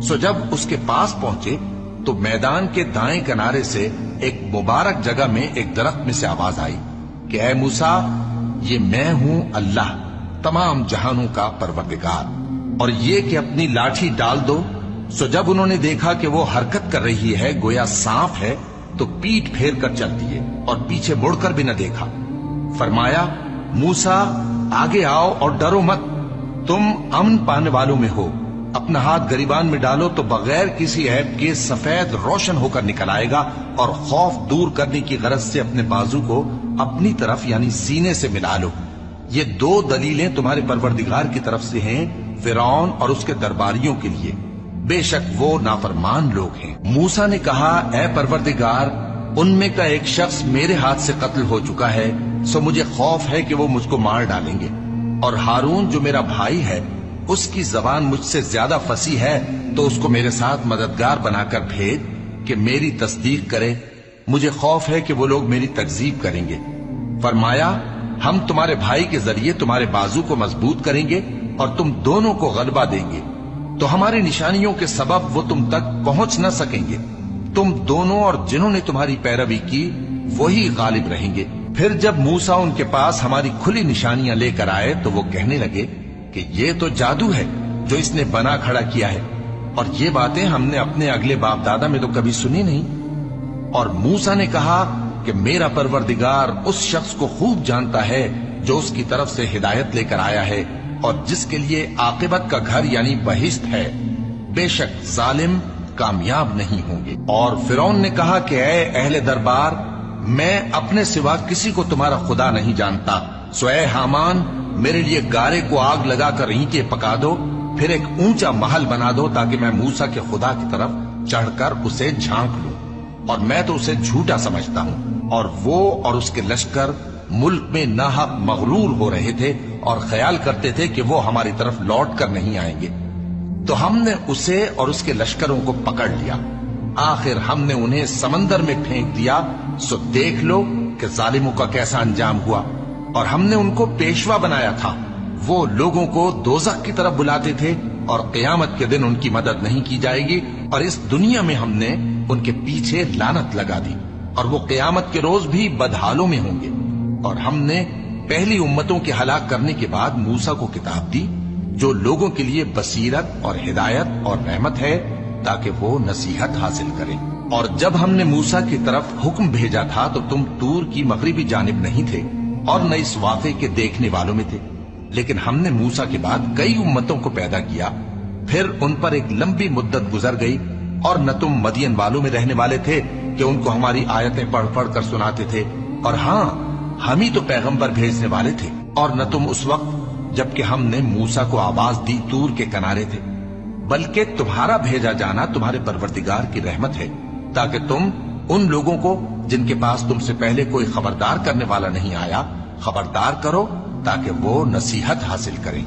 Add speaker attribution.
Speaker 1: سو جب اس کے پاس پہنچے تو میدان کے دائیں کنارے سے ایک مبارک جگہ میں ایک درخت میں سے آواز آئی کہ اے موسیٰ، یہ میں ہوں اللہ، تمام جہانوں کا پروردگار، اور یہ کہ اپنی لاٹھی ڈال دو۔ سو جب انہوں نے دیکھا کہ وہ حرکت کر رہی ہے گویا سانپ ہے، تو پیٹ پھیر کر چل دیے اور پیچھے مڑ کر بھی نہ دیکھا۔ فرمایا موسیٰ آگے آؤ اور ڈرو مت، تم امن پانے والوں میں ہو۔ اپنا ہاتھ گریبان میں ڈالو تو بغیر کسی عیب کے سفید روشن ہو کر نکل آئے گا، اور خوف دور کرنے کی غرض سے اپنے بازو کو اپنی طرف یعنی سینے سے ملا لو۔ یہ دو دلیلیں تمہارے پروردگار کی طرف سے ہیں فرعون اور اس کے درباریوں کے لیے، بے شک وہ نافرمان لوگ ہیں۔ موسیٰ نے کہا اے پروردگار، ان میں کا ایک شخص میرے ہاتھ سے قتل ہو چکا ہے، سو مجھے خوف ہے کہ وہ مجھ کو مار ڈالیں گے، اور ہارون جو میرا بھائی ہے اس کی زبان مجھ سے زیادہ فصیح ہے، تو اس کو میرے ساتھ مددگار بنا کر بھیج کہ میری تصدیق کرے، مجھے خوف ہے کہ وہ لوگ میری تکذیب کریں گے۔ فرمایا ہم تمہارے بھائی کے ذریعے تمہارے بازو کو مضبوط کریں گے اور تم دونوں کو غلبہ دیں گے، تو ہماری نشانیوں کے سبب وہ تم تک پہنچ نہ سکیں گے، تم دونوں اور جنہوں نے تمہاری پیروی کی وہی غالب رہیں گے۔ پھر جب موسیٰ ان کے پاس ہماری کھلی نشانیاں لے کر آئے تو وہ کہنے لگے کہ یہ تو جادو ہے جو اس نے بنا کھڑا کیا ہے، اور یہ باتیں ہم نے اپنے اگلے باپ دادا میں تو کبھی سنی نہیں۔ اور موسیٰ نے کہا کہ میرا پروردگار اس شخص کو خوب جانتا ہے جو اس کی طرف سے ہدایت لے کر آیا ہے، اور جس کے لیے عاقبت کا گھر یعنی بہشت ہے، بے شک ظالم کامیاب نہیں ہوں گے۔ اور فرعون نے کہا کہ اے اہل دربار، میں اپنے سوا کسی کو تمہارا خدا نہیں جانتا، سو اے حامان میرے لیے گارے کو آگ لگا کر اینٹیں پکا دو، پھر ایک اونچا محل بنا دو تاکہ میں موسیٰ کے خدا کی طرف چڑھ کر اسے جھانک لوں، اور میں تو اسے جھوٹا سمجھتا ہوں۔ اور وہ اور اس کے لشکر ملک میں ناحق مغرور ہو رہے تھے اور خیال کرتے تھے کہ وہ ہماری طرف لوٹ کر نہیں آئیں گے، تو ہم نے اسے اور اس کے لشکروں کو پکڑ لیا، آخر ہم نے انہیں سمندر میں پھینک دیا، سو دیکھ لو کہ ظالموں کا کیسا انجام ہوا۔ اور ہم نے ان کو پیشوا بنایا تھا، وہ لوگوں کو دوزخ کی طرف بلاتے تھے، اور قیامت کے دن ان کی مدد نہیں کی جائے گی، اور اس دنیا میں ہم نے ان کے پیچھے لعنت لگا دی، اور وہ قیامت کے روز بھی بدحالوں میں ہوں گے۔ اور ہم نے پہلی امتوں کے ہلاک کرنے کے بعد موسیٰ کو کتاب دی جو لوگوں کے لیے بصیرت اور ہدایت اور رحمت ہے، تاکہ وہ نصیحت حاصل کریں۔ اور جب ہم نے موسیٰ کی طرف حکم بھیجا تھا تو تم طور کی مغربی جانب نہیں تھے اور نہ اس واقعے کے دیکھنے والوں میں تھے، لیکن ہم نے موسیٰ کے بعد کئی امتوں کو پیدا کیا، پھر ان پر ایک لمبی مدت گزر گئی، اور نہ تم مدین والوں میں رہنے والے تھے کہ ان کو ہماری آیتیں پڑھ پڑھ کر سناتے تھے، اور ہاں ہم ہی تو پیغمبر بھیجنے والے تھے، اور نہ تم اس وقت جبکہ ہم نے موسیٰ کو آواز دی طور کے کنارے تھے، بلکہ تمہارا بھیجا جانا تمہارے پروردگار کی رحمت ہے، تاکہ تم ان لوگوں کو جن کے پاس تم سے پہلے کوئی خبردار کرنے والا نہیں آیا خبردار کرو، تاکہ وہ نصیحت حاصل کریں۔